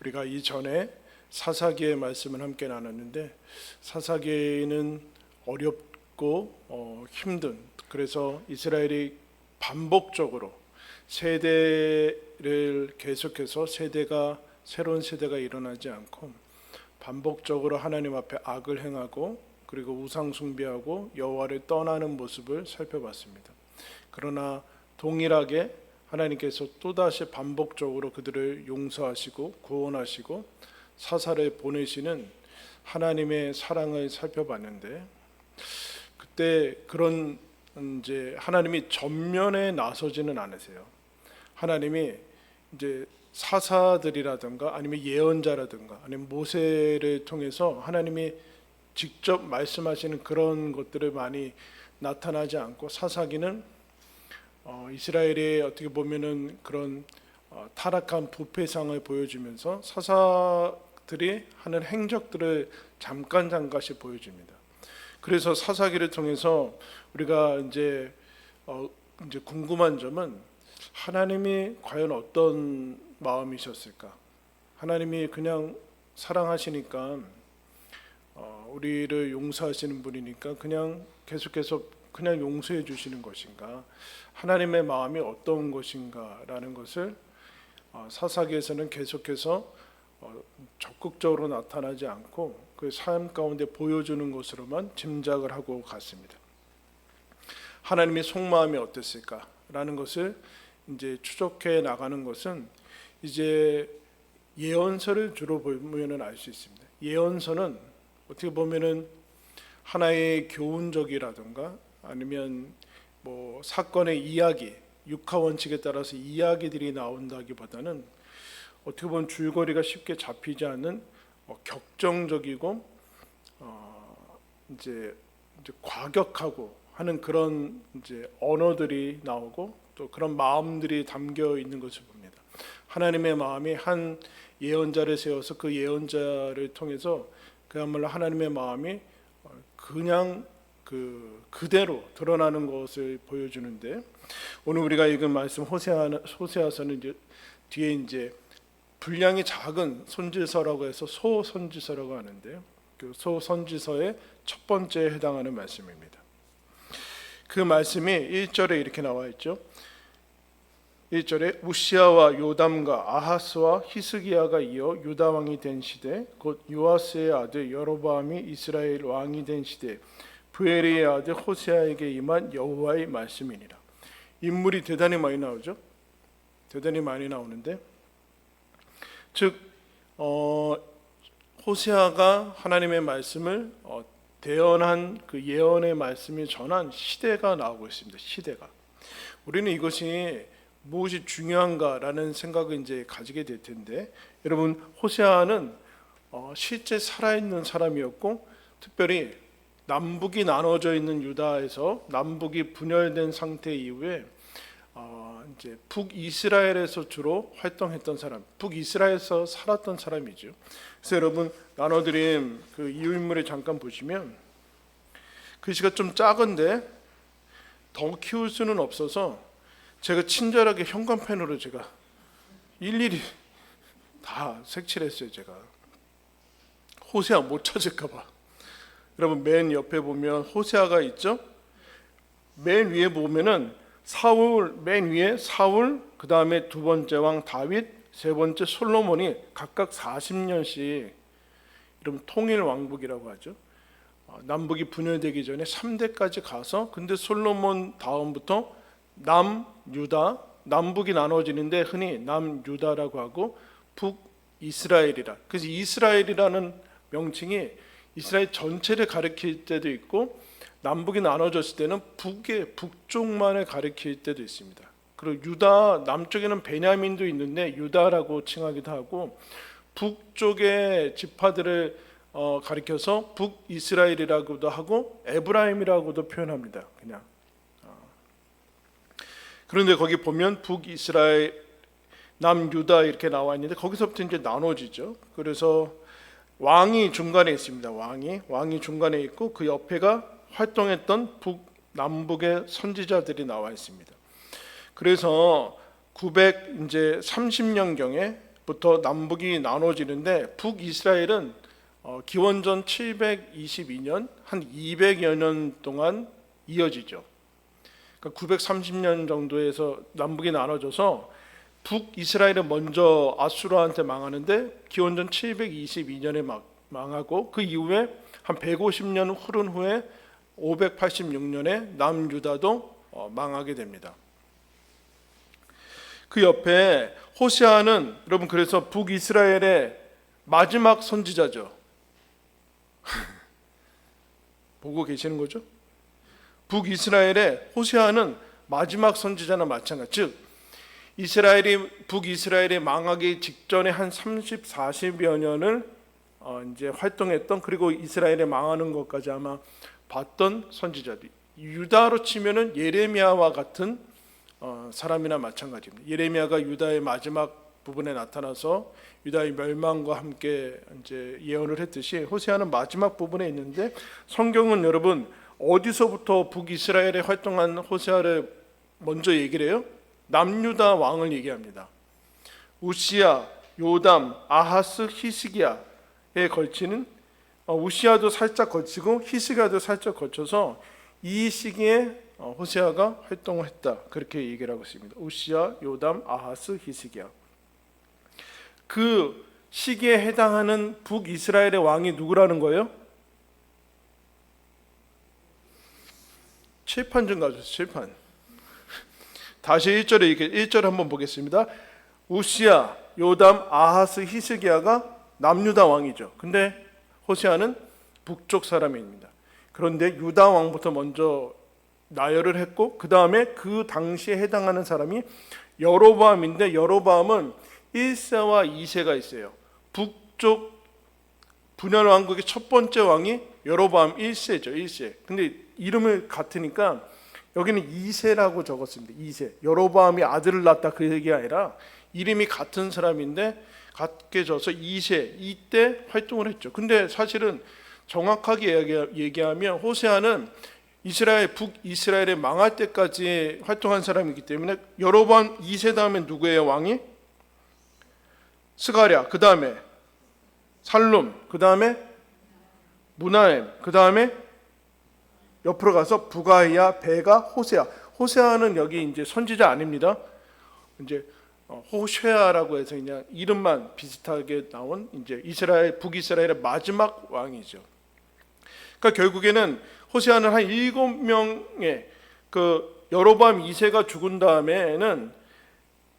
우리가 이전에 사사기의 말씀을 함께 나눴는데, 사사기는 어렵고 힘든, 그래서 이스라엘이 반복적으로 세대를 계속해서 새로운 세대가 일어나지 않고 반복적으로 하나님 앞에 악을 행하고 그리고 우상 숭배하고 여호와를 떠나는 모습을 살펴봤습니다. 그러나 동일하게 하나님께서 또다시 반복적으로 그들을 용서하시고 구원하시고 사사를 보내시는 하나님의 사랑을 살펴봤는데, 그때 그런 이제 하나님이 전면에 나서지는 않으세요. 하나님이 이제 사사들이라든가 아니면 예언자라든가 아니면 모세를 통해서 하나님이 직접 말씀하시는 그런 것들을 많이 나타나지 않고, 사사기는 이스라엘의 어떻게 보면은 그런 타락한 부패상을 보여주면서 사사들이 하는 행적들을 잠깐씩 보여줍니다. 그래서 사사기를 통해서 우리가 이제 궁금한 점은, 하나님이 과연 어떤 마음이셨을까? 하나님이 그냥 사랑하시니까 우리를 용서하시는 분이니까 그냥 계속해서 그냥 용서해 주시는 것인가? 하나님의 마음이 어떤 것인가라는 것을 사사기에서는 계속해서 적극적으로 나타나지 않고 그 삶 가운데 보여주는 것으로만 짐작을 하고 갔습니다. 하나님의 속마음이 어땠을까라는 것을 이제 추적해 나가는 것은 이제 예언서를 주로 보면은 알 수 있습니다. 예언서는 어떻게 보면은 하나의 교훈적이라든가 아니면 뭐 사건의 이야기, 육하 원칙에 따라서 이야기들이 나온다기보다는 어떻게 보면 줄거리가 쉽게 잡히지 않는 격정적이고 이제 과격하고 하는 그런 이제 언어들이 나오고 또 그런 마음들이 담겨 있는 것을 봅니다. 하나님의 마음이 한 예언자를 세워서 그 예언자를 통해서 그야말로 하나님의 마음이 그냥 그대로 드러나는 것을 보여주는데, 오늘 우리가 읽은 말씀 호세아서는 이제 뒤에 이제 분량이 작은 선지서라고 해서 소선지서라고 하는데요. 그 소선지서의 첫 번째에 해당하는 말씀입니다. 그 말씀이 1절에 이렇게 나와 있죠. 1절에 우시아와 요담과 아하스와 히스기야가 이어 유다 왕이 된 시대, 곧 요아스의 아들 여로보암이 이스라엘 왕이 된 시대, 브에리의 아들 호세아에게 임한 여호와의 말씀이니라. 인물이 대단히 많이 나오죠. 대단히 많이 나오는데, 즉 호세아가 하나님의 말씀을 대언한 그 예언의 말씀이 전한 시대가 나오고 있습니다. 시대가. 우리는 이것이 무엇이 중요한가라는 생각을 이제 가지게 될 텐데, 여러분, 호세아는 실제 살아있는 사람이었고, 특별히 남북이 나눠져 있는 유다에서 남북이 분열된 상태 이후에 이제 북이스라엘에서 주로 활동했던 사람, 북이스라엘에서 살았던 사람이죠. 그래서 여러분, 나눠드린 그 이유인물을 잠깐 보시면 글씨가 좀 작은데 더 키울 수는 없어서 제가 친절하게 형광펜으로 제가 일일이 다 색칠했어요. 제가 호세아 못 찾을까 봐. 여러분, 맨 옆에 보면 호세아가 있죠. 맨 위에 보면은 사울, 맨 위에 사울, 그 다음에 두 번째 왕 다윗, 세 번째 솔로몬이 각각 40년씩, 여러분 통일 왕국이라고 하죠. 남북이 분열되기 전에 3대까지 가서, 근데 솔로몬 다음부터 남유다, 남북이 나눠지는데 흔히 남유다라고 하고 북이스라엘이라. 그래서 이스라엘이라는 명칭이 이스라엘 전체를 가리킬 때도 있고, 남북이 나눠졌을 때는 북쪽만을 가리킬 때도 있습니다. 그리고 유다 남쪽에는 베냐민도 있는데 유다라고 칭하기도 하고, 북쪽의 지파들을 가리켜서 북이스라엘이라고도 하고 에브라임이라고도 표현합니다. 그냥. 그런데 거기 보면 북이스라엘, 남유다 이렇게 나와 있는데 거기서부터 이제 나눠지죠. 그래서 왕이 중간에 있습니다. 왕이 중간에 있고 그 옆에가 활동했던 남북의 선지자들이 나와 있습니다. 그래서 930년경에 부터 남북이 나눠지는데 북이스라엘은 기원전 722년 한 200여 년 동안 이어지죠. 그러니까 930년 정도에서 남북이 나눠져서 북이스라엘은 먼저 아수르한테 망하는데 기원전 722년에 망하고 그 이후에 한 150년 흐른 후에 586년에 남유다도 망하게 됩니다. 그 옆에 호세아는 여러분 그래서 북이스라엘의 마지막 선지자죠. 보고 계시는 거죠? 북이스라엘의 호세아는 마지막 선지자나 마찬가지. 즉 북이스라엘이 망하기 직전에 한 30, 40여 년을 이제 활동했던, 그리고 이스라엘이 망하는 것까지 아마 봤던 선지자들. 유다로 치면은 예레미야와 같은 사람이나 마찬가지입니다. 예레미야가 유다의 마지막 부분에 나타나서 유다의 멸망과 함께 이제 예언을 했듯이 호세아는 마지막 부분에 있는데, 성경은 여러분 어디서부터 북이스라엘에 활동한 호세아를 먼저 얘기를 해요? 남유다 왕을 얘기합니다. 우시야, 요담, 아하스, 히스기야에 걸치는, 우시야도 살짝 거치고 히스기야도 살짝 거쳐서 이 시기에 호세아가 활동을 했다, 그렇게 얘기를 하고 있습니다. 우시야, 요담, 아하스, 히스기야. 그 시기에 해당하는 북이스라엘의 왕이 누구라는 거예요? 칠판 좀 가져오세요. 칠판. 다시 1절에 한번 보겠습니다. 우시야, 요담, 아하스, 히스기야가 남유다 왕이죠. 근데 호세아는 북쪽 사람입니다. 그런데 유다 왕부터 먼저 나열을 했고, 그 다음에 그 당시에 해당하는 사람이 여로보암인데, 여로보암은 1세와 2세가 있어요. 북쪽 분열 왕국의 첫 번째 왕이 여로보암 1세죠. 1세. 근데 이름을 같으니까 여기는 2세라고 적었습니다. 2세. 여로보암이 아들을 낳았다 그 얘기가 아니라 이름이 같은 사람인데 같게 져서 2세 이때 활동을 했죠. 근데 사실은 정확하게 얘기하면 호세아는 북이스라엘에 망할 때까지 활동한 사람이기 때문에 여로보암 2세 다음에 누구예요? 왕이? 스가랴, 그 다음에 살룸, 그 다음에 무나엠, 그 다음에 옆으로 가서 부가이야, 베가, 호세아. 호세아는 여기 이제 선지자 아닙니다. 이제 호쉐아라고 해서 그냥 이름만 비슷하게 나온 이제 북이스라엘의 마지막 왕이죠. 그러니까 결국에는 호세아는 한 7명의 그 여로보암 2세가 죽은 다음에는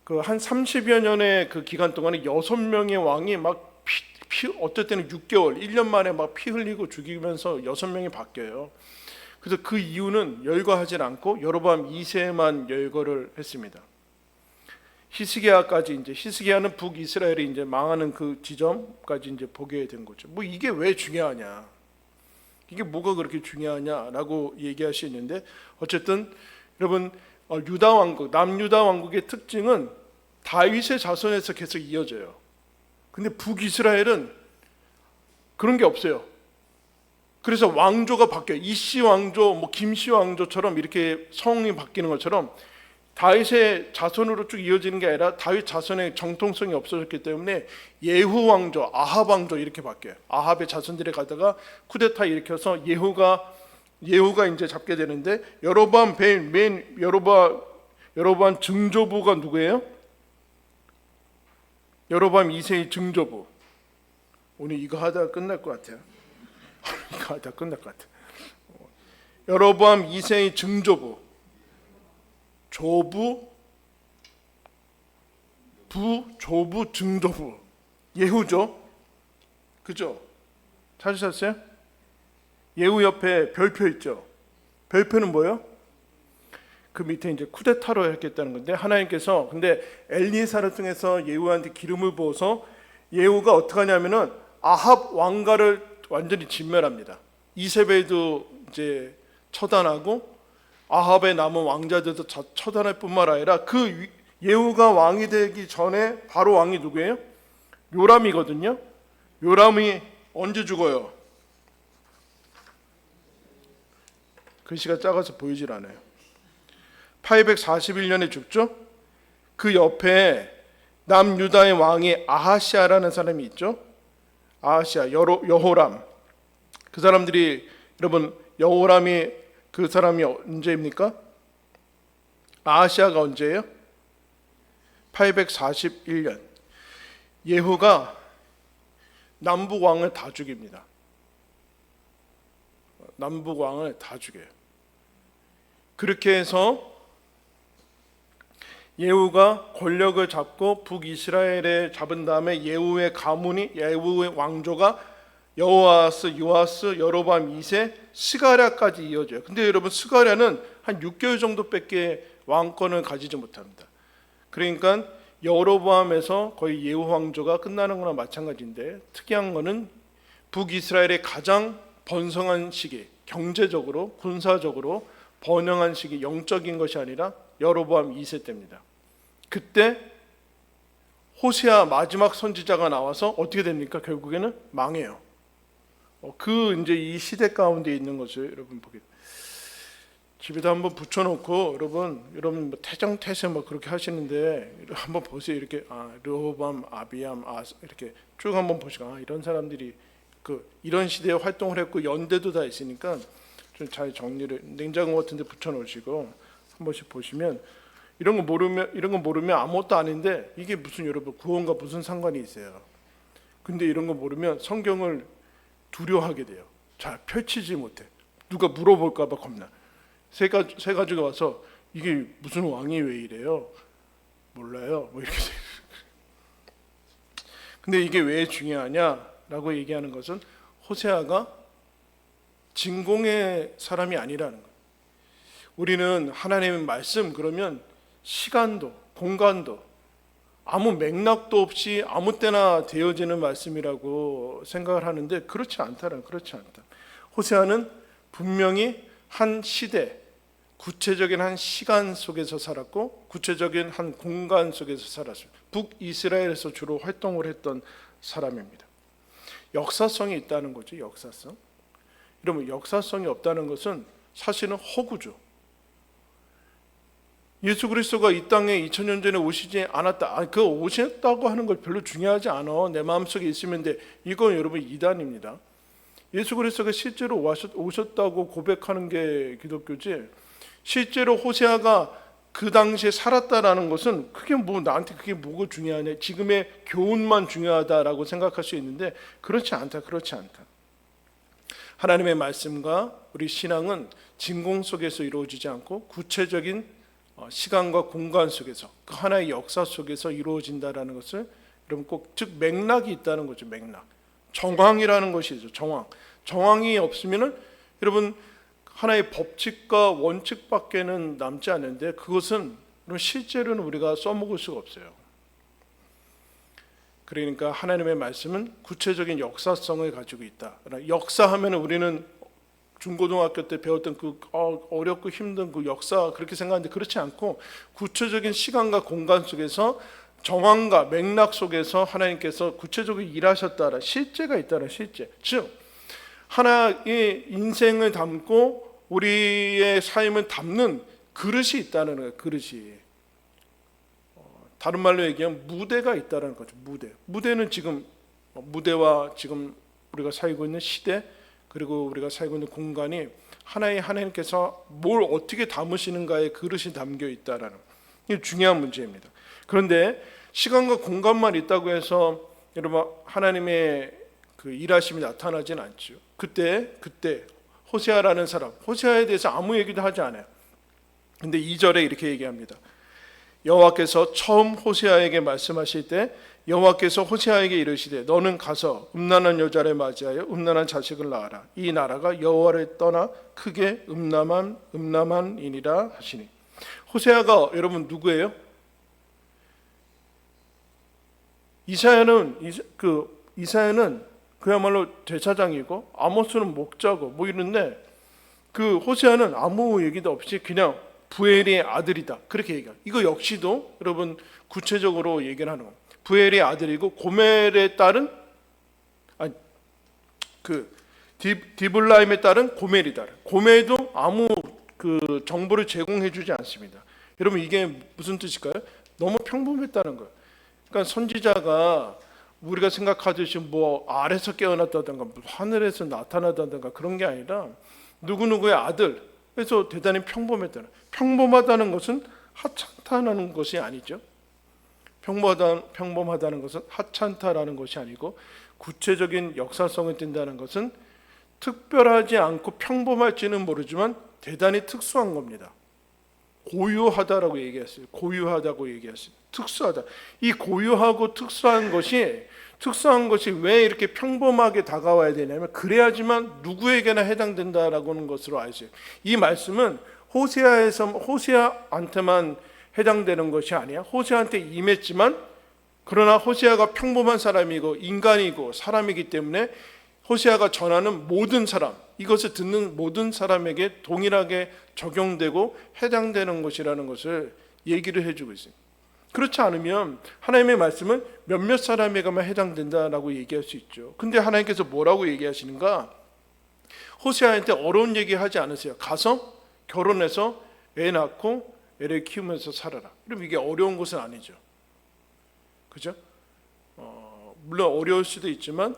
그 한 30여 년의 그 기간 동안에 6명의 왕이 막 어떨 때는 6개월, 1년 만에 막 피 흘리고 죽이면서 6명이 바뀌어요. 그래서 그 이유는 열거하지 않고 여로보암 2세만 열거를 했습니다. 히스기야까지 이제 히스기야는 북이스라엘이 이제 망하는 그 지점까지 이제 보게 된 거죠. 뭐 이게 왜 중요하냐? 이게 뭐가 그렇게 중요하냐라고 얘기할 수 있는데, 어쨌든 여러분 유다 왕국, 남유다 왕국의 특징은 다윗의 자손에서 계속 이어져요. 근데 북이스라엘은 그런 게 없어요. 그래서 왕조가 바뀌어요. 이씨 왕조, 뭐 김씨 왕조처럼 이렇게 성이 바뀌는 것처럼 다윗의 자손으로 쭉 이어지는 게 아니라 다윗 자손의 정통성이 없어졌기 때문에 예후 왕조, 아합 왕조 이렇게 바뀌어요. 아합의 자손들이 가다가 쿠데타 일으켜서 예후가 이제 잡게 되는데, 여로보암 여로보암 증조부가 누구예요? 여로보암 2세의 증조부. 오늘 이거 하다가 끝날 것 같아요. 이거 하다가 끝날 것 같아요. 여로보암 2세의 증조부, 조부, 증조부, 예후죠. 그죠? 찾으셨어요? 예후 옆에 별표 있죠. 별표는 뭐예요? 그 밑에 이제 쿠데타로 했겠다는 건데, 하나님께서 근데 엘리사를 통해서 예후한테 기름을 부어서 예후가 어떻게 하냐면은 아합 왕가를 완전히 진멸합니다. 이세벨도 이제 처단하고 아합의 남은 왕자들도 처단할 뿐만 아니라 그 예후가 왕이 되기 전에 바로 왕이 누구예요? 요람이거든요. 요람이 언제 죽어요? 글씨가 작아서 보이질 않아요. 841년에 죽죠. 그 옆에 남유다의 왕이 아하시아라는 사람이 있죠. 아하시아, 여호람. 그 사람들이, 여러분, 여호람이 그 사람이 언제입니까? 아하시아가 언제예요? 841년. 예후가 남북 왕을 다 죽입니다. 남북 왕을 다 죽여요. 그렇게 해서 예후가 권력을 잡고 북이스라엘에 잡은 다음에 예후의 가문이, 예후의 왕조가 여호아스, 요아스, 여로보암 2세, 스가랴까지 이어져요. 근데 여러분, 스가랴는 한 6개월 정도밖에 왕권을 가지지 못합니다. 그러니까 여로보암에서 거의 예후 왕조가 끝나는 거나 마찬가지인데, 특이한 거는 북이스라엘의 가장 번성한 시기, 경제적으로 군사적으로 번영한 시기, 영적인 것이 아니라 여로보암 2세 때입니다. 그때 호세아 마지막 선지자가 나와서 어떻게 됩니까? 결국에는 망해요. 이제 이 시대 가운데 있는 것을 여러분 보게, 집에다 한번 붙여놓고 여러분 뭐 태정태세 뭐 그렇게 하시는데 한번 보세요. 이렇게 르호밤, 아비암, 이렇게 쭉 한번 보시고, 이런 사람들이 이런 시대에 활동을 했고 연대도 다 있으니까 좀 잘 정리를 냉장고 같은데 붙여놓으시고 한 번씩 보시면, 이런 거 모르면 아무것도 아닌데 이게 무슨, 여러분, 구원과 무슨 상관이 있어요? 근데 이런 거 모르면 성경을 두려워하게 돼요. 잘 펼치지 못해. 누가 물어볼까 봐 겁나. 세 가지가 와서 이게 무슨 왕이 왜 이래요? 몰라요. 뭐 이렇게. 근데 이게 왜 중요하냐라고 얘기하는 것은 호세아가 진공의 사람이 아니라는 거예요. 우리는 하나님의 말씀 그러면 시간도 공간도 아무 맥락도 없이 아무 때나 되어지는 말씀이라고 생각을 하는데 그렇지 않다. 호세아는 분명히 한 시대, 구체적인 한 시간 속에서 살았고 구체적인 한 공간 속에서 살았어요. 북이스라엘에서 주로 활동을 했던 사람입니다. 역사성이 있다는 거죠. 역사성. 여러분, 역사성이 없다는 것은 사실은 허구죠. 예수 그리스도가 이 땅에 2000년 전에 오시지 않았다. 그 오셨다고 하는 걸 별로 중요하지 않아. 내 마음속에 있으면 돼. 이건 여러분 이단입니다. 예수 그리스도가 실제로 오셨다고 고백하는 게 기독교지, 실제로 호세아가 그 당시에 살았다라는 것은 그게 나한테 그게 뭐가 중요하냐, 지금의 교훈만 중요하다라고 생각할 수 있는데 그렇지 않다. 하나님의 말씀과 우리 신앙은 진공 속에서 이루어지지 않고 구체적인 시간과 공간 속에서, 그 하나의 역사 속에서 이루어진다라는 것을 여러분 꼭, 즉 맥락이 있다는 거죠. 맥락. 정황이라는 것이죠. 정황이 없으면은 여러분 하나의 법칙과 원칙밖에는 남지 않는데, 그것은 실제로는 우리가 써먹을 수가 없어요. 그러니까 하나님의 말씀은 구체적인 역사성을 가지고 있다. 역사하면 우리는 중고등학교 때 배웠던 그 어렵고 힘든 그 역사 그렇게 생각하는데 그렇지 않고, 구체적인 시간과 공간 속에서 정황과 맥락 속에서 하나님께서 구체적으로 일하셨다라, 실제가 있다는 실제. 즉 하나의 인생을 담고 우리의 삶을 담는 그릇이 있다는 거예요. 그릇이. 다른 말로 얘기하면 무대가 있다는 거죠. 무대는 지금 무대와 지금 우리가 살고 있는 시대, 그리고 우리가 살고 있는 공간이 하나의 하나님께서 뭘 어떻게 담으시는가의 그릇이 담겨 있다라는, 이게 중요한 문제입니다. 그런데 시간과 공간만 있다고 해서 여러분 하나님의 그 일하심이 나타나진 않죠. 그때 호세아라는 사람, 호세아에 대해서 아무 얘기도 하지 않아요. 근데 2절에 이렇게 얘기합니다. 여호와께서 처음 호세아에게 말씀하실 때 여호와께서 호세아에게 이르시되 너는 가서 음란한 여자를 맞이하여 음란한 자식을 낳아라. 이 나라가 여호와를 떠나 크게 음란한이니라 하시니. 호세아가 여러분 누구예요? 이사야는 그야말로 제사장이고 아모스는 목자고 뭐 이런데, 그 호세아는 아무 얘기도 없이 그냥 부엘의 아들이다 그렇게 얘기해요. 이거 역시도 여러분 구체적으로 얘기를 하는 겁니다. 부엘의 아들이고 고멜의 딸은 디블라임의 딸은 고멜이다. 고멜도 아무 그 정보를 제공해주지 않습니다. 여러분 이게 무슨 뜻일까요? 너무 평범했다는 거예요. 그러니까 선지자가 우리가 생각하듯이 뭐 아래서 깨어났다든가 하늘에서 나타나다든가 그런 게 아니라 누구누구의 아들, 그래서 대단히 평범하다는 것은 하찮다는 것이 아니죠. 평범하다는 것은 하찮다라는 것이 아니고, 구체적인 역사성을 띈다는 것은 특별하지 않고 평범할지는 모르지만 대단히 특수한 겁니다. 고유하다라고 얘기했어요. 고유하다고 얘기했어요. 특수하다. 이 고유하고 특수한 것이 왜 이렇게 평범하게 다가와야 되냐면, 그래야지만 누구에게나 해당된다라고 하는 것으로 알았어요. 이 말씀은 호세아한테만 해당되는 것이 아니야. 호세아한테 임했지만, 그러나 호세아가 평범한 사람이고 인간이고 사람이기 때문에 호세아가 전하는 모든 사람, 이것을 듣는 모든 사람에게 동일하게 적용되고 해당되는 것이라는 것을 얘기를 해주고 있습니다. 그렇지 않으면 하나님의 말씀은 몇몇 사람에게만 해당된다라고 얘기할 수 있죠. 근데 하나님께서 뭐라고 얘기하시는가? 호세아한테 어려운 얘기 하지 않으세요. 가서 결혼해서 애 낳고 애를 키우면서 살아라. 그럼 이게 어려운 것은 아니죠. 그죠? 물론 어려울 수도 있지만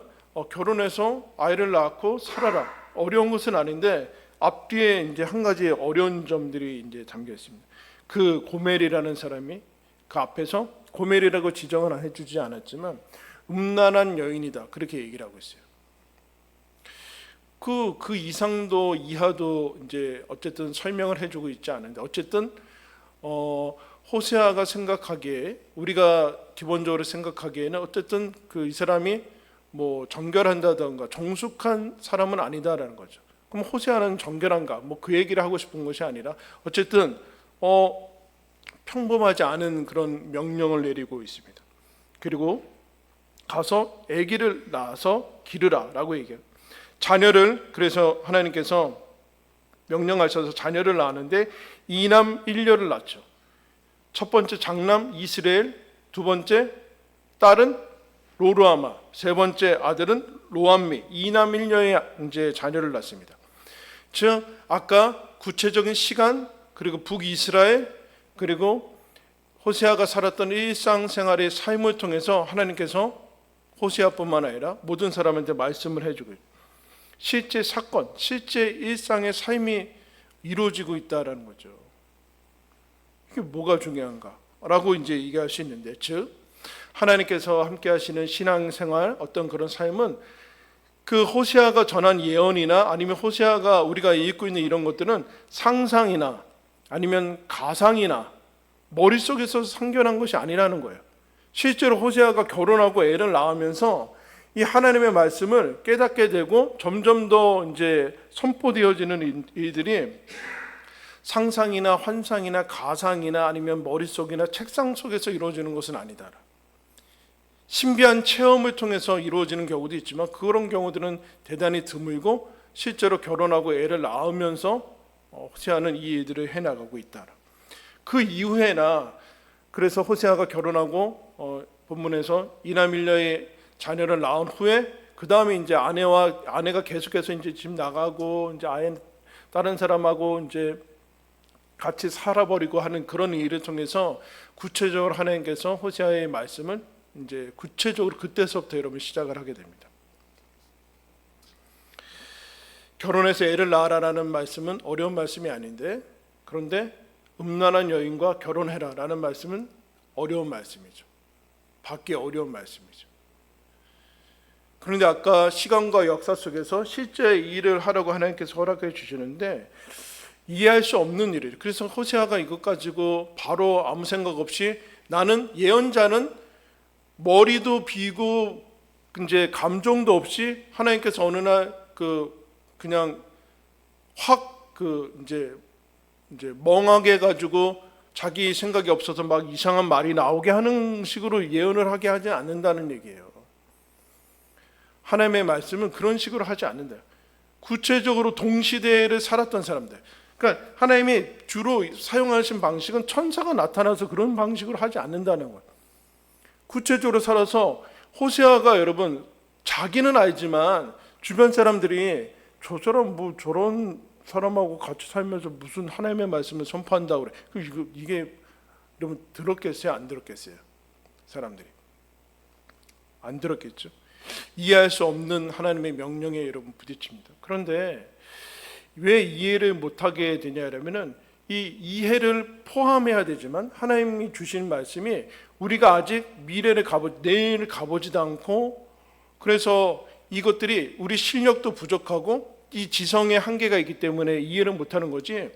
결혼해서 아이를 낳고 살아라. 어려운 것은 아닌데 앞뒤에 이제 한 가지 어려운 점들이 이제 담겨 있습니다. 그 고멜이라는 사람이 그 앞에서, 고멜이라고 지정은 해주지 않았지만 음란한 여인이다, 그렇게 얘기를 하고 있어요. 그 이상도 이하도 이제 어쨌든 설명을 해주고 있지 않은데, 어쨌든 호세아가 생각하기에, 우리가 기본적으로 생각하기에는 어쨌든 이 사람이 뭐 정결한다던가 정숙한 사람은 아니다라는 거죠. 그럼 호세아는 정결한가? 뭐 그 얘기를 하고 싶은 것이 아니라 어쨌든 평범하지 않은 그런 명령을 내리고 있습니다. 그리고 가서 아기를 낳아서 기르라라고 얘기해요. 자녀를, 그래서 하나님께서 명령하셔서 자녀를 낳았는데 이남 일녀를 낳죠. 첫 번째 장남 이스라엘, 두 번째 딸은 로루아마, 세 번째 아들은 로암미, 이남 일녀의 이제 자녀를 낳습니다. 즉 아까 구체적인 시간, 그리고 북이스라엘, 그리고 호세아가 살았던 일상생활의 삶을 통해서 하나님께서 호세아뿐만 아니라 모든 사람한테 말씀을 해주고, 실제 사건, 실제 일상의 삶이 이루어지고 있다라는 거죠. 이게 뭐가 중요한가? 라고 이제 얘기할 수 있는데, 즉 하나님께서 함께 하시는 신앙생활, 어떤 그런 삶은 그 호세아가 전한 예언이나 아니면 호세아가 우리가 읽고 있는 이런 것들은 상상이나 아니면 가상이나 머릿속에서 상견한 것이 아니라는 거예요. 실제로 호세아가 결혼하고 애를 낳으면서 이 하나님의 말씀을 깨닫게 되고 점점 더 이제 선포되어지는 일들이 상상이나 환상이나 가상이나 아니면 머릿속이나 책상 속에서 이루어지는 것은 아니다. 신비한 체험을 통해서 이루어지는 경우도 있지만 그런 경우들은 대단히 드물고, 실제로 결혼하고 애를 낳으면서 호세아는 이 일들을 해나가고 있다. 그 이후에나, 그래서 호세아가 결혼하고 본문에서 이남 일녀의 자녀를 낳은 후에 그 다음에 이제 아내가 계속해서 이제 집 나가고 이제 다른 사람하고 이제 같이 살아버리고 하는 그런 일을 통해서 구체적으로 하나님께서 호세아의 말씀을 이제 구체적으로 그때서부터 여러분 시작을 하게 됩니다. 결혼해서 애를 낳아라라는 말씀은 어려운 말씀이 아닌데, 그런데 음란한 여인과 결혼해라라는 말씀은 어려운 말씀이죠. 받기 어려운 말씀이죠. 그런데 아까 시간과 역사 속에서 실제 일을 하라고 하나님께서 허락해 주시는데 이해할 수 없는 일이에요. 그래서 호세아가 이것 가지고 바로 아무 생각 없이, 나는 예언자는 머리도 비고 이제 감정도 없이 하나님께서 어느 날 그냥 확 이제 멍하게 해가지고 자기 생각이 없어서 막 이상한 말이 나오게 하는 식으로 예언을 하게 하지 않는다는 얘기예요. 하나님의 말씀은 그런 식으로 하지 않는다. 구체적으로 동시대를 살았던 사람들, 그러니까 하나님이 주로 사용하신 방식은 천사가 나타나서 그런 방식으로 하지 않는다는 거예요. 구체적으로 살아서 호세아가, 여러분 자기는 알지만 주변 사람들이 저런 사람하고 같이 살면서 무슨 하나님의 말씀을 선포한다고 그래. 이게 여러분 들었겠어요? 안 들었겠어요? 사람들이 안 들었겠죠. 이해할 수 없는 하나님의 명령에 여러분 부딪힙니다. 그런데 왜 이해를 못하게 되냐면은 이 이해를 포함해야 되지만 하나님이 주신 말씀이 우리가 아직 미래를 내일 가보지도 않고, 그래서 이것들이 우리 실력도 부족하고 이 지성의 한계가 있기 때문에 이해를 못하는 거지,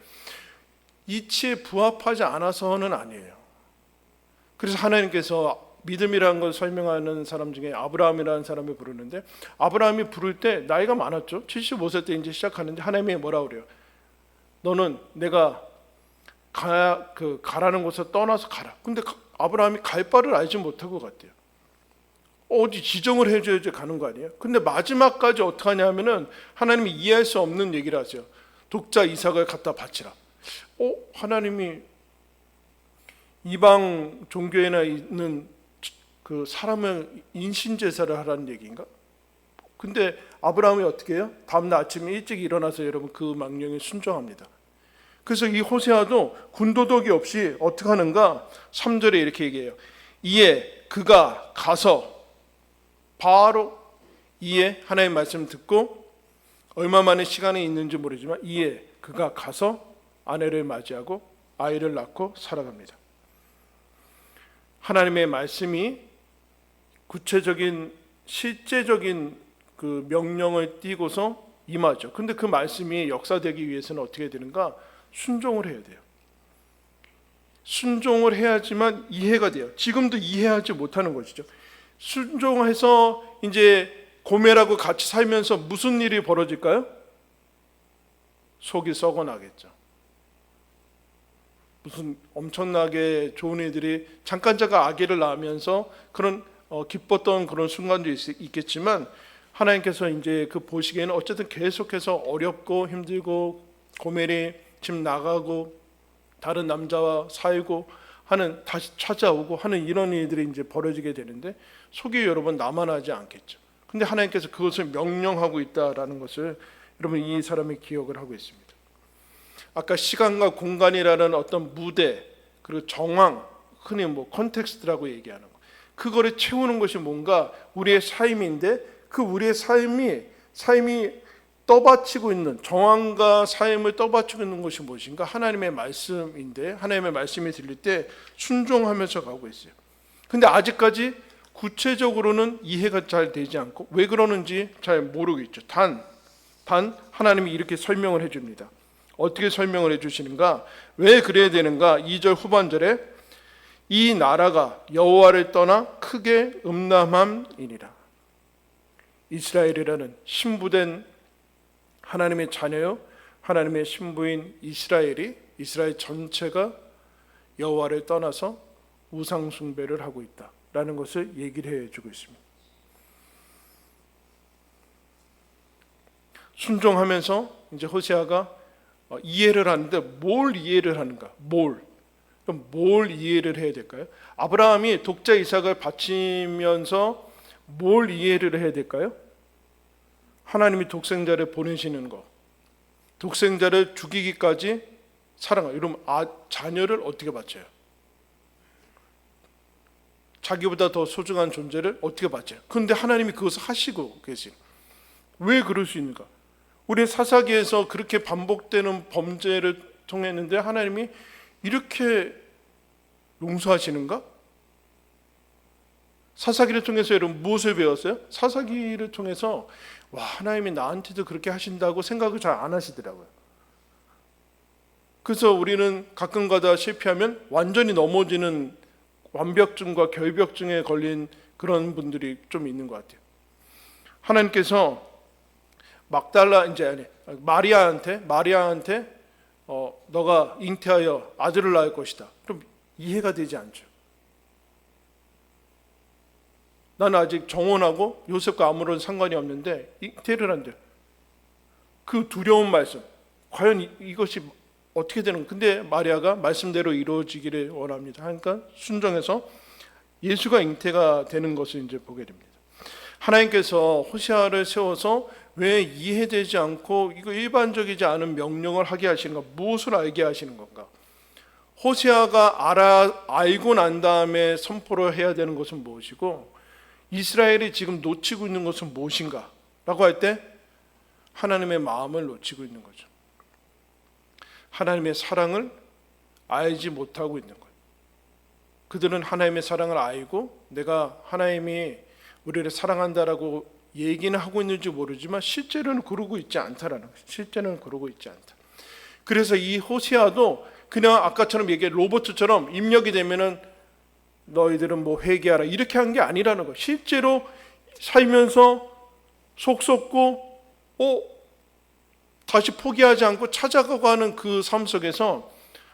이치에 부합하지 않아서는 아니에요. 그래서 하나님께서 믿음이라는 걸 설명하는 사람 중에 아브라함이라는 사람을 부르는데, 아브라함이 부를 때 나이가 많았죠. 75세 때 이제 시작하는데 하나님이 뭐라 그래요? 너는 내가 가라는 곳에 떠나서 가라. 근데 아브라함이 갈 바를 알지 못하고 갔대요. 어디 지정을 해줘야지 가는 거 아니에요? 근데 마지막까지 어떻게 하냐면은 하나님이 이해할 수 없는 얘기를 하세요. 독자 이삭을 갖다 바치라. 하나님이 이방 종교에나 있는 그 사람을 인신제사를 하라는 얘기인가? 근데 아브라함이 어떻게 해요? 다음날 아침에 일찍 일어나서 여러분 그 명령에 순종합니다. 그래서 이 호세아도 군도덕이 없이 어떻게 하는가? 3절에 이렇게 얘기해요. 이에 그가 가서, 바로 이에 하나님의 말씀을 듣고 얼마 만에 시간이 있는지 모르지만 이에 그가 가서 아내를 맞이하고 아이를 낳고 살아갑니다. 하나님의 말씀이 구체적인 실제적인 그 명령을 띠고서 임하죠. 근데 그 말씀이 역사되기 위해서는 어떻게 되는가? 순종을 해야 돼요. 순종을 해야지만 이해가 돼요. 지금도 이해하지 못하는 것이죠. 순종해서 이제 고멜하고 같이 살면서 무슨 일이 벌어질까요? 속이 썩어나겠죠. 무슨 엄청나게 좋은 일들이 잠깐 아기를 낳으면서 그런 기뻤던 그런 순간도 있겠지만, 하나님께서 이제 그 보시기에는 어쨌든 계속해서 어렵고 힘들고 고멜이 집 나가고 다른 남자와 살고 하는, 다시 찾아오고 하는 이런 일들이 이제 벌어지게 되는데 속이 여러분 남아나지 않겠죠. 근데 하나님께서 그것을 명령하고 있다라는 것을 여러분 이 사람이 기억을 하고 있습니다. 아까 시간과 공간이라는 어떤 무대, 그리고 정황, 흔히 컨텍스트라고 얘기하는 거, 그거를 채우는 것이 뭔가 우리의 삶인데, 그 우리의 삶이 떠받치고 있는 정황과 삶을 떠받치고 있는 것이 무엇인가? 하나님의 말씀인데, 하나님의 말씀이 들릴 때 순종하면서 가고 있어요. 근데 아직까지 구체적으로는 이해가 잘 되지 않고 왜 그러는지 잘 모르겠죠. 단 하나님이 이렇게 설명을 해줍니다. 어떻게 설명을 해주시는가? 왜 그래야 되는가? 2절 후반절에 이 나라가 여호와를 떠나 크게 음란함이니라. 이스라엘이라는 신부된 하나님의 자녀요, 하나님의 신부인 이스라엘 전체가 여호와를 떠나서 우상 숭배를 하고 있다라는 것을 얘기를 해주고 있습니다. 순종하면서 이제 호세아가 이해를 하는데, 뭘 이해를 하는가? 그럼 뭘 이해를 해야 될까요? 아브라함이 독자 이삭을 바치면서 뭘 이해를 해야 될까요? 하나님이 독생자를 보내시는 것, 독생자를 죽이기까지 사랑하고, 이러면 자녀를 어떻게 바쳐요? 자기보다 더 소중한 존재를 어떻게 바쳐요? 그런데 하나님이 그것을 하시고 계세요. 왜 그럴 수 있는가? 우리 사사기에서 그렇게 반복되는 범죄를 통했는데 하나님이 이렇게 용서하시는가? 사사기를 통해서 여러분 무엇을 배웠어요? 사사기를 통해서 하나님이 나한테도 그렇게 하신다고 생각을 잘 안 하시더라고요. 그래서 우리는 가끔가다 실패하면 완전히 넘어지는 완벽증과 결벽증에 걸린 그런 분들이 좀 있는 것 같아요. 하나님께서 마리아한테 너가 잉태하여 아들을 낳을 것이다. 그럼 이해가 되지 않죠. 나는 아직 정혼하고 요셉과 아무런 상관이 없는데 잉태를 한대요. 그 두려운 말씀, 과연 이것이 어떻게 되는 건가? 근데 마리아가 말씀대로 이루어지기를 원합니다. 그러니까 순종해서 예수가 잉태가 되는 것을 이제 보게 됩니다. 하나님께서 호세아를 세워서 왜 이해되지 않고 이거 일반적이지 않은 명령을 하게 하시는가? 무엇을 알게 하시는 건가? 호세아가 알고 난 다음에 선포를 해야 되는 것은 무엇이고, 이스라엘이 지금 놓치고 있는 것은 무엇인가? 라고 할 때 하나님의 마음을 놓치고 있는 거죠. 하나님의 사랑을 알지 못하고 있는 거예요. 그들은 하나님의 사랑을 알고 내가 하나님이 우리를 사랑한다라고 얘기는 하고 있는지 모르지만 실제로는 그러고 있지 않다라는 거예요. 실제는 그러고 있지 않다. 그래서 이 호세아도 그냥 아까처럼 얘기해 로봇처럼 입력이 되면은 너희들은 뭐 회개하라 이렇게 한 게 아니라는 거예요. 실제로 살면서 속 썩고 다시 포기하지 않고 찾아가고 하는 그 삶 속에서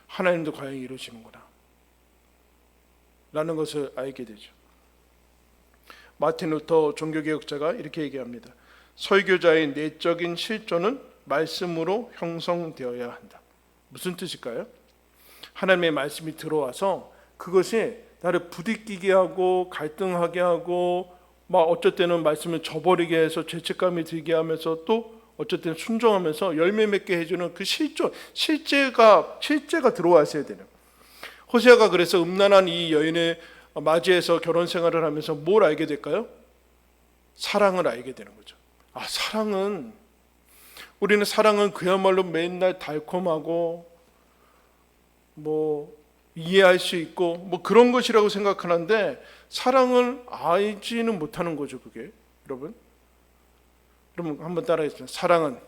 하나님도 과연 이루시는구나 라는 것을 알게 되죠. 마틴 루터 종교개혁자가 이렇게 얘기합니다. 설교자의 내적인 실존은 말씀으로 형성되어야 한다. 무슨 뜻일까요? 하나님의 말씀이 들어와서 그것이 나를 부딪히게 하고 갈등하게 하고 막 어쩔 때는 말씀을 저버리게 해서 죄책감이 들게 하면서 또 어쩔 때는 순종하면서 열매 맺게 해주는 그 실제가 들어왔어야 되는. 호세아가 그래서 음란한 이 여인을 맞이해서 결혼 생활을 하면서 뭘 알게 될까요? 사랑을 알게 되는 거죠. 우리는 사랑은 그야말로 맨날 달콤하고 뭐 이해할 수 있고 뭐 그런 것이라고 생각하는데 사랑을 알지는 못하는 거죠. 그게 여러분 한번 따라해주세요. 사랑은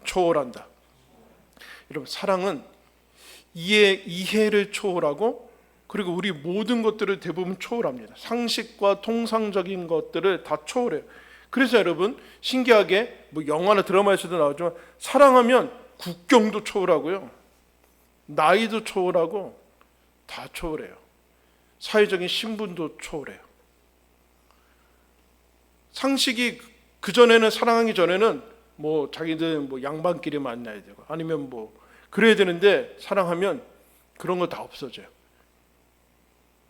초월한다. 여러분 사랑은 이해를 초월하고 그리고 우리 모든 것들을 대부분 초월합니다. 상식과 통상적인 것들을 다 초월해요. 그래서 여러분 신기하게 뭐 영화나 드라마에서도 나오지만 사랑하면 국경도 초월하고요, 나이도 초월하고 다 초월해요. 사회적인 신분도 초월해요. 상식이 그전에는 사랑하기 전에는 뭐 자기들 뭐 양반끼리 만나야 되고 아니면 뭐 그래야 되는데 사랑하면 그런 거 다 없어져요.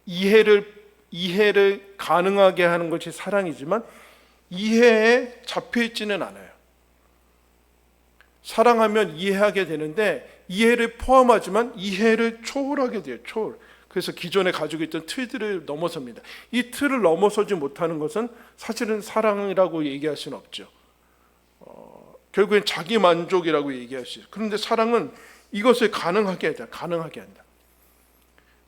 이해를 가능하게 하는 것이 사랑이지만 이해에 잡혀있지는 않아요. 사랑하면 이해하게 되는데 이해를 포함하지만 이해를 초월하게 돼요. 초월. 그래서 기존에 가지고 있던 틀들을 넘어섭니다. 이 틀을 넘어서지 못하는 것은 사실은 사랑이라고 얘기할 수는 없죠. 결국엔 자기 만족이라고 얘기할 수 있어요. 그런데 사랑은 이것을 가능하게 한다.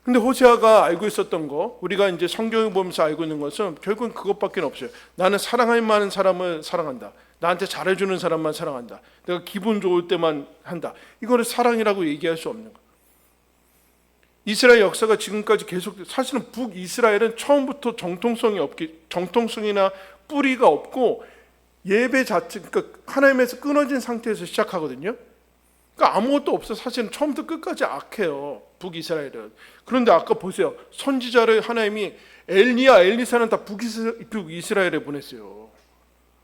근데 호세아가 알고 있었던 거, 우리가 이제 성경을 보면서 알고 있는 것은 결국은 그것밖에 없어요. 나는 사랑할 만한 사람을 사랑한다. 나한테 잘해주는 사람만 사랑한다. 내가 기분 좋을 때만 한다. 이거를 사랑이라고 얘기할 수 없는 거예요. 이스라엘 역사가 지금까지 계속, 사실은 북이스라엘은 처음부터 정통성이나 뿌리가 없고 예배 자체, 그러니까 하나님에서 끊어진 상태에서 시작하거든요. 그러니까 아무것도 없어. 사실은 처음부터 끝까지 악해요, 북이스라엘은. 그런데 아까 보세요. 선지자를 하나님이 엘리야, 엘리사는 다 북이스라엘에 보냈어요.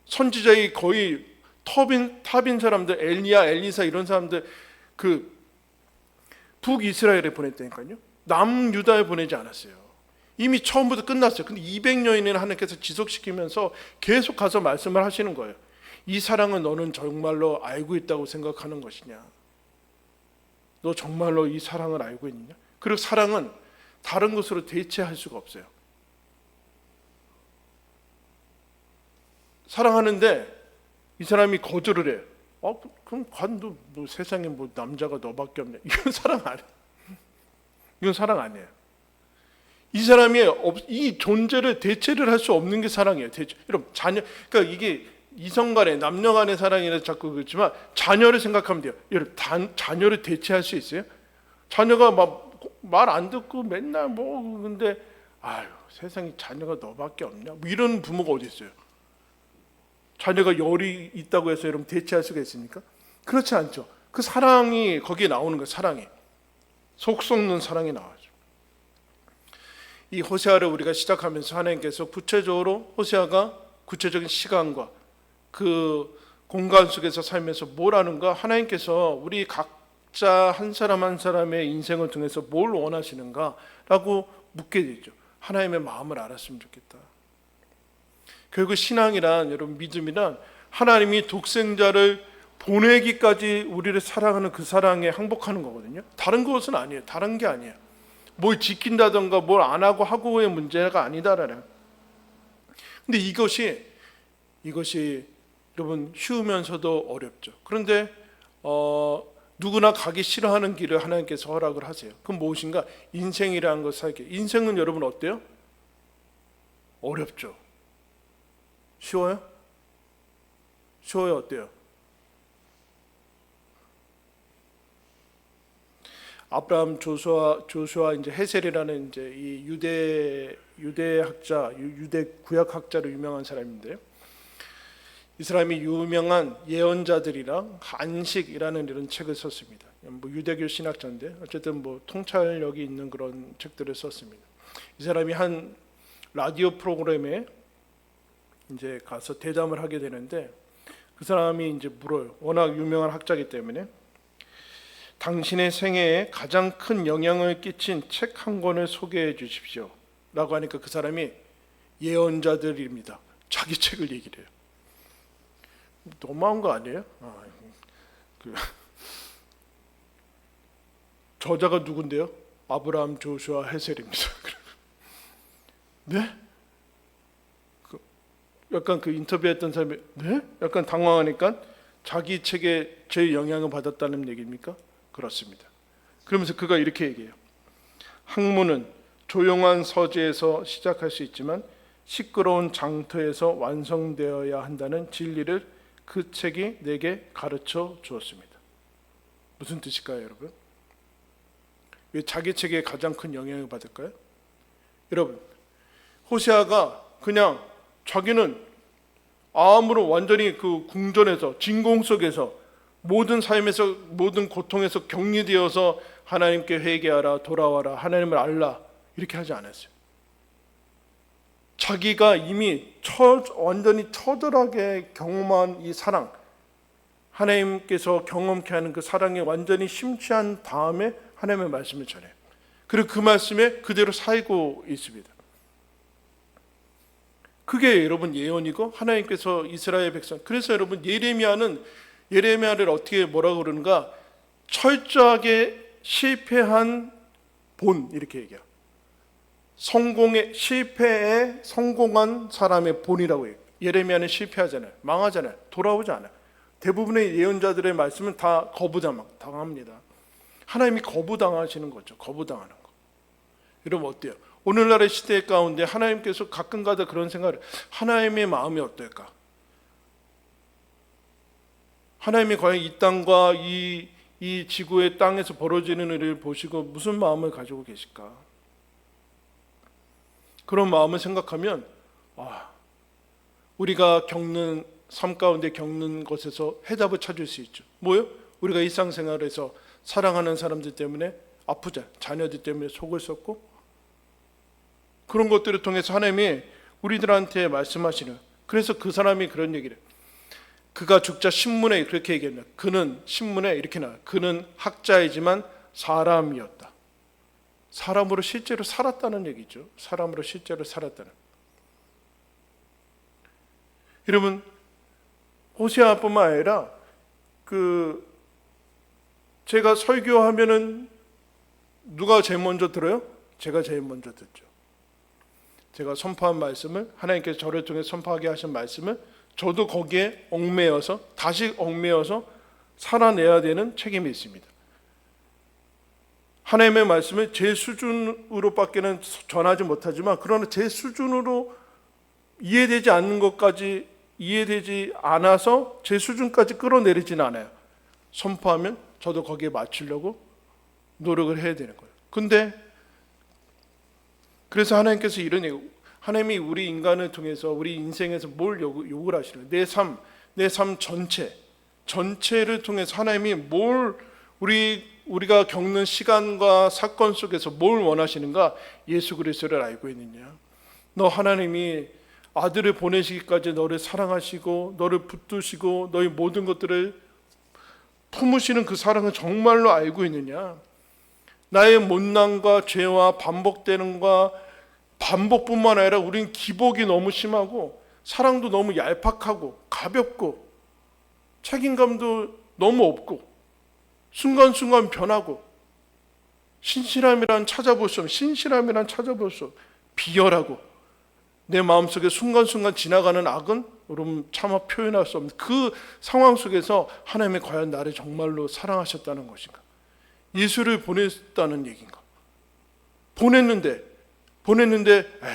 선지자의 거의 탑인 사람들, 엘리야, 엘리사 이런 사람들 그 북이스라엘에 보냈다니까요. 남유다에 보내지 않았어요. 이미 처음부터 끝났어요. 근데 200년이나 하나님께서 지속시키면서 계속 가서 말씀을 하시는 거예요. 이 사랑은 너는 정말로 알고 있다고 생각하는 것이냐? 너 정말로 이 사랑을 알고 있느냐? 그리고 사랑은 다른 것으로 대체할 수가 없어요. 사랑하는데 이 사람이 거절을 해요. 그럼 관도 뭐 세상에 뭐 남자가 너밖에 없네. 이건 사랑 아니에요. 이건 사랑 아니에요. 이 사람이 이 존재를 대체를 할 수 없는 게 사랑이에요. 여러분 그러니까 이게 이성간의 남녀간의 사랑이라 자꾸 그렇지만 자녀를 생각하면 돼요. 여러분 자녀를 대체할 수 있어요? 자녀가 막 말 안 듣고 맨날 뭐 근데 세상에 자녀가 너밖에 없냐? 뭐 이런 부모가 어디 있어요? 자녀가 열이 있다고 해서 여러분 대체할 수가 있습니까? 그렇지 않죠. 그 사랑이 거기에 나오는 거예요. 사랑이 속 썩는 사랑이 나와죠. 이 호세아를 우리가 시작하면서 하나님께서 구체적으로 호세아가 구체적인 시간과 그 공간 속에서 살면서 뭘 하는가, 하나님께서 우리 각자 한 사람 한 사람의 인생을 통해서 뭘 원하시는가라고 묻게 되죠. 하나님의 마음을 알았으면 좋겠다. 결국 신앙이란, 여러분 믿음이란 하나님이 독생자를 보내기까지 우리를 사랑하는 그 사랑에 항복하는 거거든요. 다른 것은 아니에요. 다른 게 아니에요. 뭘 지킨다던가 뭘 안 하고의 문제가 아니다라는. 근데 이것이 여러분 쉬우면서도 어렵죠. 그런데 누구나 가기 싫어하는 길을 하나님께서 허락을 하세요. 그럼 무엇인가? 인생이라는 걸 살게. 인생은 여러분 어때요? 어렵죠. 쉬워요? 쉬워요? 어때요? 아브라함, 조슈아 이제 헤셀이라는 이제 이 유대 학자, 유대 구약 학자로 유명한 사람인데요. 이 사람이 유명한 예언자들이랑 안식이라는 이런 책을 썼습니다. 뭐 유대교 신학자인데 어쨌든 뭐 통찰력이 있는 그런 책들을 썼습니다. 이 사람이 한 라디오 프로그램에 이제 가서 대담을 하게 되는데 그 사람이 이제 물어요. 워낙 유명한 학자이기 때문에 당신의 생애에 가장 큰 영향을 끼친 책 한 권을 소개해 주십시오. 라고 하니까 그 사람이 예언자들입니다. 자기 책을 얘기를 해요. 너무한 거 아니에요? 저자가 누군데요? 아브라함, 조슈아, 헤셀입니다. 네? 약간 그 인터뷰했던 사람이 네? 약간 당황하니까 자기 책에 제 영향을 받았다는 얘기입니까? 그렇습니다. 그러면서 그가 이렇게 얘기해요. 학문은 조용한 서재에서 시작할 수 있지만 시끄러운 장터에서 완성되어야 한다는 진리를 그 책이 내게 가르쳐 주었습니다. 무슨 뜻일까요, 여러분? 왜 자기 책에 가장 큰 영향을 받을까요? 여러분, 호세아가 그냥 자기는 암으로 완전히 그 궁전에서 진공 속에서 모든 삶에서 모든 고통에서 격리되어서 하나님께 회개하라, 돌아와라, 하나님을 알라 이렇게 하지 않았어요. 자기가 이미 완전히 처절하게 경험한 이 사랑, 하나님께서 경험케 하는 그 사랑에 완전히 심취한 다음에 하나님의 말씀을 전해요. 그리고 그 말씀에 그대로 살고 있습니다. 그게 여러분 예언이고 하나님께서 이스라엘 백성, 그래서 여러분 예레미야를 어떻게 뭐라고 그러는가? 철저하게 실패한 본 이렇게 얘기해요. 실패에 성공한 사람의 본이라고 해요. 예레미야는 실패하잖아요. 망하잖아요. 돌아오지 않아요. 대부분의 예언자들의 말씀은 다 거부당합니다. 하나님이 거부당하시는 거죠. 거부당하는 거. 여러분 어때요? 오늘날의 시대 가운데 하나님께서 가끔가다 그런 생각을, 하나님의 마음이 어떨까? 하나님이 과연 이 땅과 이 지구의 땅에서 벌어지는 일을 보시고 무슨 마음을 가지고 계실까? 그런 마음을 생각하면 우리가 겪는 삶 가운데 겪는 것에서 해답을 찾을 수 있죠. 뭐요? 우리가 일상생활에서 사랑하는 사람들 때문에 아프자, 자녀들 때문에 속을 썩고, 그런 것들을 통해서 하나님이 우리들한테 말씀하시는, 그래서 그 사람이 그런 얘기를, 그가 죽자 신문에 그렇게 얘기했나? 그는 신문에 이렇게 나와요. 그는 학자이지만 사람이었다. 사람으로 실제로 살았다는 얘기죠. 사람으로 실제로 살았다는. 여러분, 호세아뿐만 아니라 제가 설교하면은 누가 제일 먼저 들어요? 제가 제일 먼저 듣죠. 제가 선포한 말씀을, 하나님께서 저를 통해 선포하게 하신 말씀을 저도 거기에 다시 얽매여서 살아내야 되는 책임이 있습니다. 하나님의 말씀을 제 수준으로밖에는 전하지 못하지만, 그러나 제 수준으로 이해되지 않는 것까지 이해되지 않아서 제 수준까지 끌어내리지는 않아요. 선포하면 저도 거기에 맞추려고 노력을 해야 되는 거예요. 근데 그래서 하나님께서 이런 얘기, 하나님이 우리 인간을 통해서 우리 인생에서 뭘 요구를 하시는, 내 삶 전체를 통해서 하나님이 뭘 우리가 겪는 시간과 사건 속에서 뭘 원하시는가? 예수 그리스도를 알고 있느냐? 너 하나님이 아들을 보내시기까지 너를 사랑하시고 너를 붙드시고 너의 모든 것들을 품으시는 그 사랑을 정말로 알고 있느냐? 나의 못난과 죄와 반복뿐만 아니라 우리는 기복이 너무 심하고 사랑도 너무 얄팍하고 가볍고 책임감도 너무 없고 순간순간 변하고 신실함이란 찾아볼 수 없고 비열하고 내 마음속에 순간순간 지나가는 악은 여러분 차마 표현할 수 없는 그 상황 속에서 하나님이 과연 나를 정말로 사랑하셨다는 것인가? 예수를 보냈다는 얘기인가? 보냈는데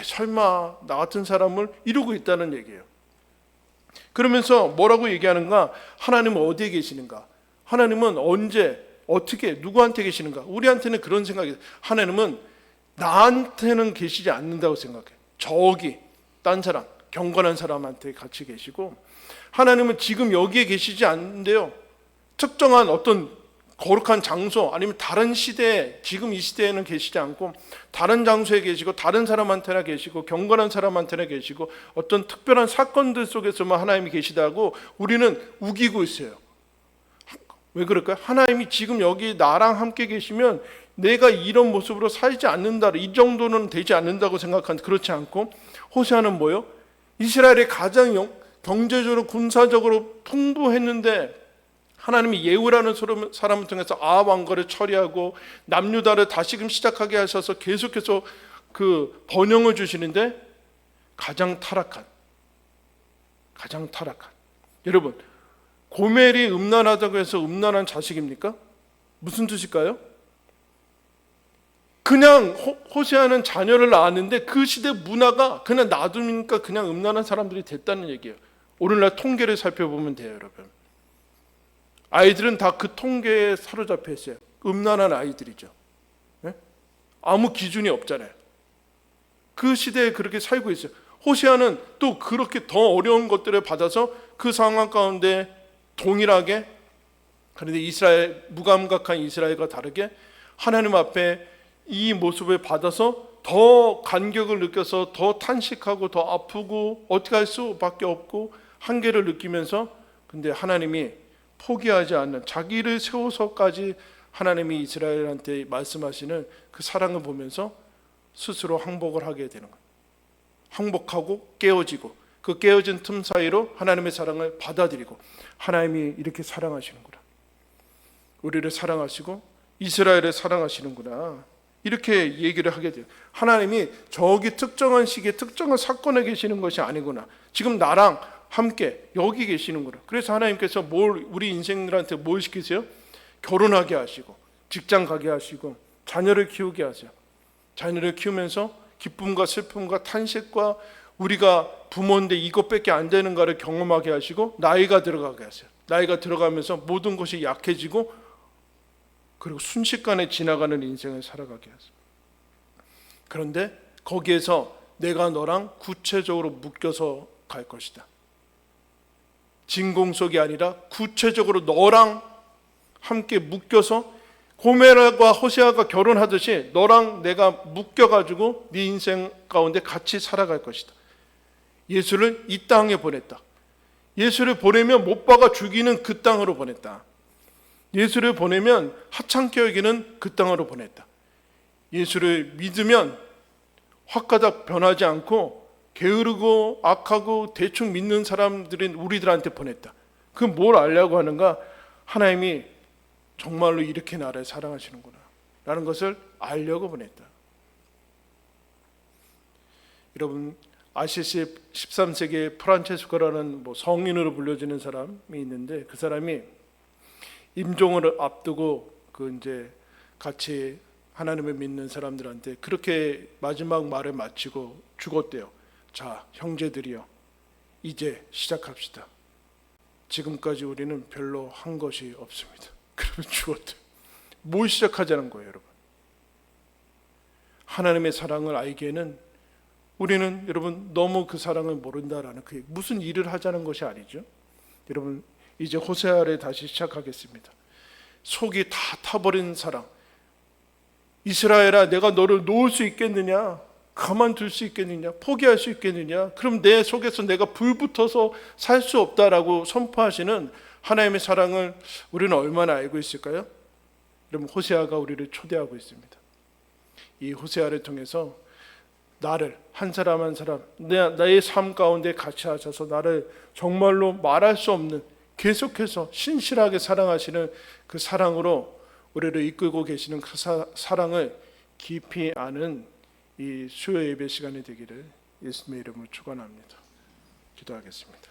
설마 나 같은 사람을 이루고 있다는 얘기예요. 그러면서 뭐라고 얘기하는가? 하나님은 어디에 계시는가? 하나님은 언제, 어떻게, 누구한테 계시는가? 우리한테는 그런 생각이 있어요. 하나님은 나한테는 계시지 않는다고 생각해요. 저기 딴 사람, 경건한 사람한테 같이 계시고, 하나님은 지금 여기에 계시지 않는데요. 특정한 어떤 거룩한 장소 아니면 다른 시대에, 지금 이 시대에는 계시지 않고 다른 장소에 계시고 다른 사람한테나 계시고 경건한 사람한테나 계시고 어떤 특별한 사건들 속에서만 하나님이 계시다고 우리는 우기고 있어요. 왜 그럴까요? 하나님이 지금 여기 나랑 함께 계시면 내가 이런 모습으로 살지 않는다, 이 정도는 되지 않는다고 생각하는데 그렇지 않고, 호세아는 뭐예요? 이스라엘이 가장 경제적으로 군사적으로 풍부했는데 하나님이 예후라는 사람을 통해서 아합 왕거를 처리하고 남유다를 다시금 시작하게 하셔서 계속해서 그 번영을 주시는데 가장 타락한 여러분, 고멜이 음란하다고 해서 음란한 자식입니까? 무슨 뜻일까요? 그냥 호세아는 자녀를 낳았는데 그 시대 문화가 그냥 놔두니까 그냥 음란한 사람들이 됐다는 얘기예요. 오늘날 통계를 살펴보면 돼요, 여러분. 아이들은 다 그 통계에 사로잡혀 있어요. 음란한 아이들이죠. 네? 아무 기준이 없잖아요. 그 시대에 그렇게 살고 있어요. 호세아는 또 그렇게 더 어려운 것들을 받아서 그 상황 가운데 동일하게, 그런데 이스라엘, 무감각한 이스라엘과 다르게 하나님 앞에 이 모습을 받아서 더 간격을 느껴서 더 탄식하고 더 아프고 어떻게 할 수밖에 없고 한계를 느끼면서, 근데 하나님이 포기하지 않는, 자기를 세워서까지 하나님이 이스라엘한테 말씀하시는 그 사랑을 보면서 스스로 항복을 하게 되는 거예요. 항복하고 깨어지고 그 깨어진 틈 사이로 하나님의 사랑을 받아들이고, 하나님이 이렇게 사랑하시는구나, 우리를 사랑하시고 이스라엘을 사랑하시는구나, 이렇게 얘기를 하게 돼요. 하나님이 저기 특정한 시기에 특정한 사건에 계시는 것이 아니구나, 지금 나랑 함께 여기 계시는구나. 그래서 하나님께서 우리 인생들한테 뭘 시키세요? 결혼하게 하시고 직장 가게 하시고 자녀를 키우게 하세요. 자녀를 키우면서 기쁨과 슬픔과 탄식과 우리가 부모인데 이것밖에 안 되는가를 경험하게 하시고 나이가 들어가게 하세요. 나이가 들어가면서 모든 것이 약해지고 그리고 순식간에 지나가는 인생을 살아가게 하세요. 그런데 거기에서 내가 너랑 구체적으로 묶여서 갈 것이다. 진공속이 아니라 구체적으로 너랑 함께 묶여서, 고멜과 호세아가 결혼하듯이 너랑 내가 묶여가지고 네 인생 가운데 같이 살아갈 것이다. 예수를 이 땅에 보냈다. 예수를 보내면 못 박아 죽이는 그 땅으로 보냈다. 예수를 보내면 하찮게 여기는 그 땅으로 보냈다. 예수를 믿으면 확가닥 변하지 않고 게으르고 악하고 대충 믿는 사람들인 우리들한테 보냈다. 그 뭘 알려고 하는가? 하나님이 정말로 이렇게 나를 사랑하시는구나 라는 것을 알려고 보냈다. 여러분, 아시시 13세기에 프란체스코라는 성인으로 불려지는 사람이 있는데, 그 사람이 임종을 앞두고 이제 같이 하나님을 믿는 사람들한테 그렇게 마지막 말을 마치고 죽었대요. 자, 형제들이여, 이제 시작합시다. 지금까지 우리는 별로 한 것이 없습니다. 그러면 죽었대요. 뭘 시작하자는 거예요, 여러분? 하나님의 사랑을 알기에는 우리는, 여러분, 너무 그 사랑을 모른다라는, 그 무슨 일을 하자는 것이 아니죠. 여러분, 이제 호세아를 다시 시작하겠습니다. 속이 다 타버린 사랑. 이스라엘아, 내가 너를 놓을 수 있겠느냐? 가만둘 수 있겠느냐? 포기할 수 있겠느냐? 그럼 내 속에서 내가 불붙어서 살 수 없다라고 선포하시는 하나님의 사랑을 우리는 얼마나 알고 있을까요? 여러분, 호세아가 우리를 초대하고 있습니다. 이 호세아를 통해서 나를 한 사람 한 사람 나의 삶 가운데 같이 하셔서 나를 정말로 말할 수 없는, 계속해서 신실하게 사랑하시는 그 사랑으로 우리를 이끌고 계시는 그 사랑을 깊이 아는 이 수요 예배 시간이 되기를 예수님의 이름으로 축원합니다. 기도하겠습니다.